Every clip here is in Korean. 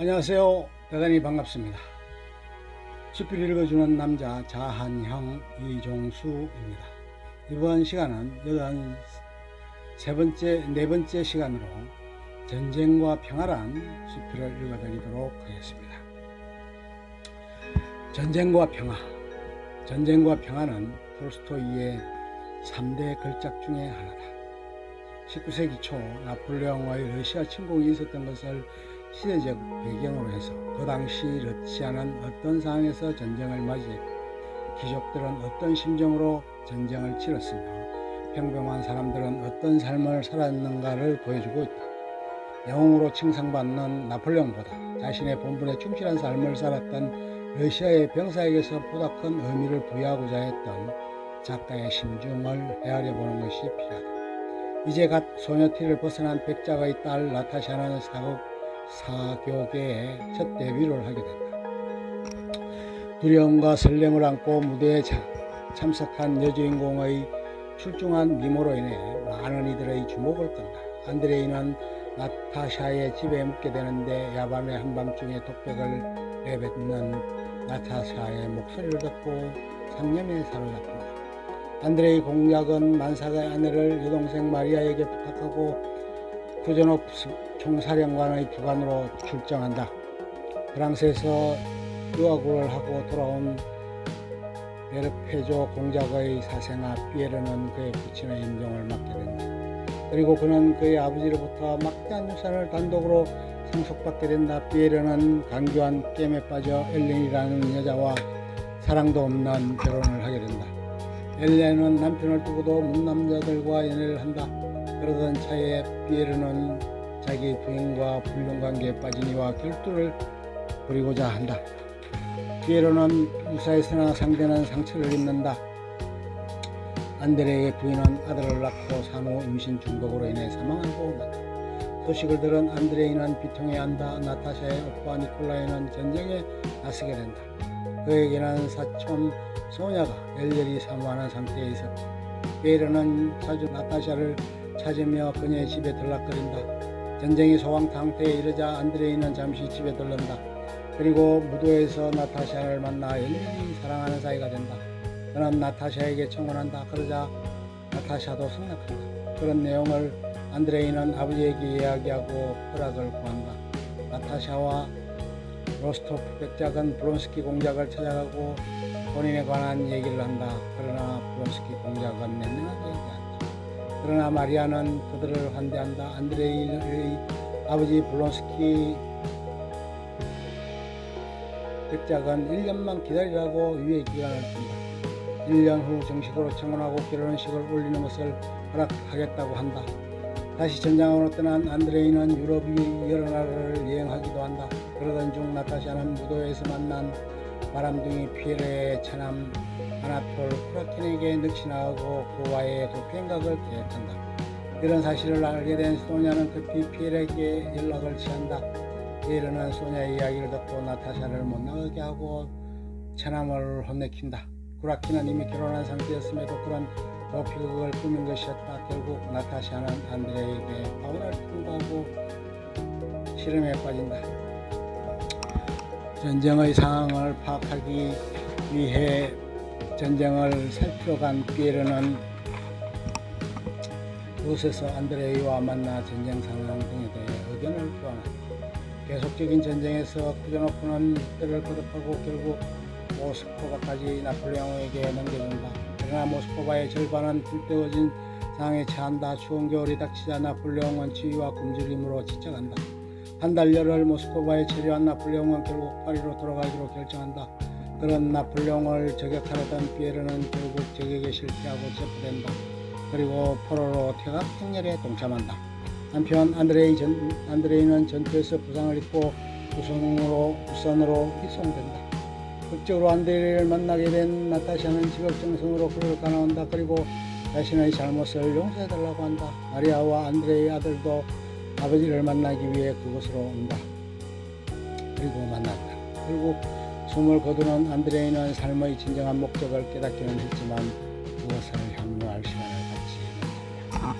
안녕하세요. 대단히 반갑습니다. 시필 읽어주는 남자 자한형 이종수입니다. 이번 시간은 네 번째 시간으로 전쟁과 평화란 시필을 읽어드리도록 하겠습니다. 전쟁과 평화. 전쟁과 평화는 톨스토이의 3대 걸작 중에 하나다. 19세기 초 나폴레옹의 러시아 침공이 있었던 것을 시대적 배경으로 해서 그 당시 러시아는 어떤 상황에서 전쟁을 맞이했고 귀족들은 어떤 심정으로 전쟁을 치렀으며 평범한 사람들은 어떤 삶을 살았는가를 보여주고 있다. 영웅으로 칭송받는 나폴레옹보다 자신의 본분에 충실한 삶을 살았던 러시아의 병사에게서 보다 큰 의미를 부여하고자 했던 작가의 심중을 헤아려 보는 것이 필요하다. 이제 갓 소녀티를 벗어난 백작의 딸 나타샤는 사교계의 첫 데뷔를 하게 된다. 두려움과 설렘을 안고 무대에 참석한 여주인공의 출중한 미모로 인해 많은 이들의 주목을 끈다. 안드레이는 나타샤의 집에 묵게 되는데 야밤의 한밤중에 독백을 내뱉는 나타샤의 목소리를 듣고 상념에 사로잡힌다. 안드레이 공작은 만삭의 아내를 여동생 마리아에게 부탁하고 쿠즈노프 총사령관의 부관으로 출정한다. 프랑스에서 유학을 하고 돌아온 베르페조 공작의 사생아 피에르는 그의 부친의 임종을 맡게 된다. 그리고 그는 그의 아버지로부터 막대한 유산을 단독으로 상속받게 된다. 피에르는 강교한 게임에 빠져 엘렌이라는 여자와 사랑도 없는 결혼을 하게 된다. 엘렌은 남편을 두고도 문남자들과 연애를 한다. 그러던 차에 피에르는 자기 부인과 불륜관계에 빠진 이와 결투를 벌이고자 한다. 피에르는 유사에서나 상대는 상처를 입는다. 안드레의 부인은 아들을 낳고 산후 임신 중독으로 인해 사망하고 만다. 소식을 들은 안드레이는 비통해 한다. 나타샤의 오빠 니콜라이는 전쟁에 나서게 된다. 그에게는 사촌 소녀가 열렬히 사모하는 상태에 있었다. 피에르는 자주 나타샤를 찾으며 그녀의 집에 들락거린다. 전쟁이 소강 상태에 이르자 안드레이는 잠시 집에 들른다. 그리고 무도에서 나타샤를 만나 열렬히 사랑하는 사이가 된다. 그는 나타샤에게 청혼한다. 그러자 나타샤도 승낙한다. 그런 내용을 안드레이는 아버지에게 이야기하고 허락을 구한다. 나타샤와 로스토프 백작은 브론스키 공작을 찾아가고 본인에 관한 얘기를 한다. 그러나 브론스키 공작은 냉랭하게 얘기한다. 그러나 마리아는 그들을 환대한다. 안드레이의 아버지 블론스키 백작은 1년만 기다리라고 유예 기간을 준다. 1년 후 정식으로 청혼하고 결혼식을 올리는 것을 허락하겠다고 한다. 다시 전장으로 떠난 안드레이는 유럽 여러 나라를 여행하기도 한다. 그러던 중 나타샤는 무도에서 만난 바람둥이 피에르의 차남 아나톨 쿠라킨에게 늑신하고 그와의 도피행각을 계획한다. 이런 사실을 알게 된 소냐는 급히 피에르에게 연락을 취한다. 피에르는 소냐의 이야기를 듣고 나타샤를 못 나가게 하고 차남을 혼내킨다. 쿠라킨은 이미 결혼한 상태였음에도 그런 도피극을 꾸민 것이었다. 결국 나타샤는 안드레에게 파혼을 통보하고 실험에 빠진다. 전쟁의 상황을 파악하기 위해 전쟁을 살피러 간 피에르는 그곳에서 안드레이와 만나 전쟁 상황 등에 대해 의견을 교환한다. 계속적인 전쟁에서 쿠즈노프는 늑대를 거듭하고 결국 모스크바까지 나폴레옹에게 넘겨준다. 그러나 모스크바의 절반은 불태워진 상황에 처한다. 추운 겨울이 닥치자 나폴레옹은 추위와 굶주림으로 지쳐간다. 한 달 열흘 모스크바에 체류한 나폴레옹은 결국 파리로 돌아가기로 결정한다. 그런 나폴레옹을 저격하려던 피에르는 결국 저격에 실패하고 체포된다. 그리고 포로로 퇴각 행렬에 동참한다. 한편 안드레이는 전투에서 부상을 입고 우선으로 희송된다. 극적으로 안드레이를 만나게 된 나타샤는 지극정성으로 그를 간호한다. 그리고 자신의 잘못을 용서해달라고 한다. 마리아와 안드레이의 아들도 아버지를 만나기 위해 그곳으로 온다. 그리고 만났다. 결국 숨을 거두는 안드레이는 삶의 진정한 목적을 깨닫기는 했지만 그것을 향유할 시간을 갖지 못했다.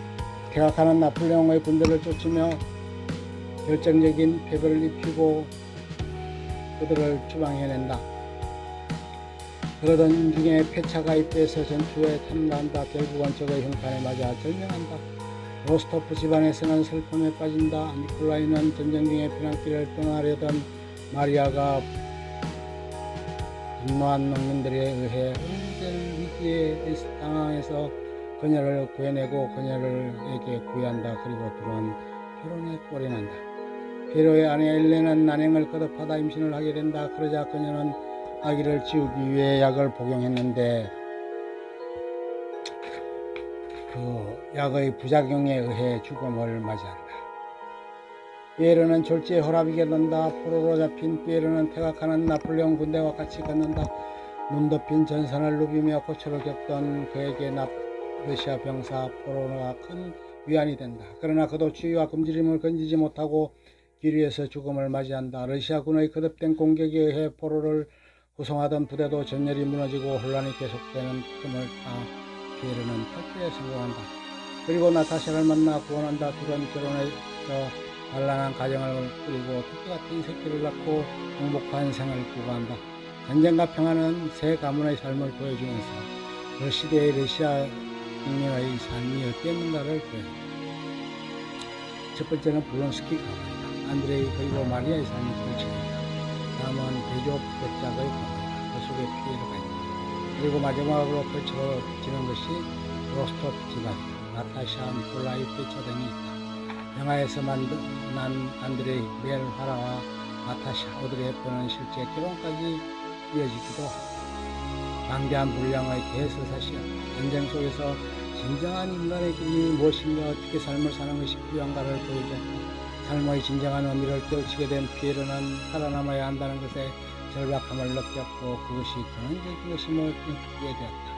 퇴각하는 나폴레옹의 군대를 쫓으며 결정적인 패배를 입히고 그들을 추방해낸다. 그러던 중에 폐차가 입대해서 전투에 참가한다. 결국은 적의 형탄에 맞아 절명한다. 로스토프 집안에서는 슬픔에 빠진다. 니콜라이는 전쟁 중에 피난길을 떠나려던 마리아가 분노한 농민들에 의해 은둔 위기에 당황해서 그녀를 구해내고 그녀에게 구애한다. 그리고 둘은 결혼에 꼴이 난다. 피에로의 아내 엘레는 난행을 거듭하다 임신을 하게 된다. 그러자 그녀는 아기를 지우기 위해 약을 복용했는데 그 약의 부작용에 의해 죽음을 맞이한다. 피에로는 졸지에 혈압이 된다. 포로로 잡힌 피에로는 퇴각하는 나폴레옹 군대와 같이 걷는다. 눈 덮인 전선을 누비며 고초를 겪던 그에게 러시아 병사 포로가 큰 위안이 된다. 그러나 그도 추위와 굶주림을 견디지 못하고 길 위에서 죽음을 맞이한다. 러시아군의 거듭된 공격에 의해 포로를 구성하던 부대도 전열이 무너지고 혼란이 계속되는 틈을 타 피에로는 탈출에 성공한다. 그리고 나타샤를 만나 구원한다. 둘은 결혼해서 단란한 가정을 꾸리고 토끼 같은 새끼를 낳고 행복한 생활을 구가한다. 전쟁과 평화는 세 가문의 삶을 보여주면서 그 시대의 러시아 국민의 삶이 어땠는가를 보여준다. 첫 번째는 블론스키 가문이다. 안드레이 그리고 마리아의 삶이 펼쳐진다. 다음은 대조 백작의 가문이다. 그 속에 피에로가 있다. 그리고 마지막으로 펼쳐지는 것이 로스토프 집안이다. 나타샤, 니콜라이, 페차 등이 있다. 영화에서 만난 안드레이, 멜, 하라와 나타샤, 오드리 헵번은 실제 결혼까지 이어지기도 하고 방대한 분량의 대서사시였다. 전쟁 속에서 진정한 인간의 길이 무엇인가, 어떻게 삶을 사는 것이 필요한가를 보여줬다. 삶의 진정한 의미를 깨우치게 된 피에로는 살아남아야 한다는 것에 절박함을 느꼈고 그것이 근원적인 것임을 느끼게 되었다.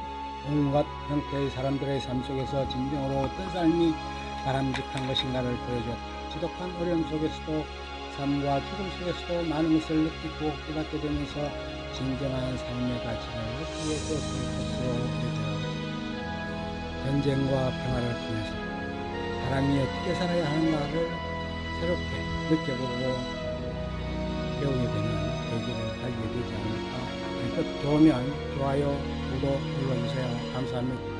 온갖 형태의 사람들의 삶 속에서 진정으로 어떤 삶이 바람직한 것인가를 보여줬다. 지독한 어려움 속에서도 삶과 죽음 속에서도 많은 것을 느끼고 깨닫게 되면서 진정한 삶의 가치를 느끼게 되었을 것으로 예정하고 전쟁과 평화를 통해서 사람이 어떻게 살아야 하는가를 새롭게 느껴보고 배우게 되는 계기를 가지게 되지 않을까. 좋으면 좋아요, 구독 눌러주세요. 감사합니다.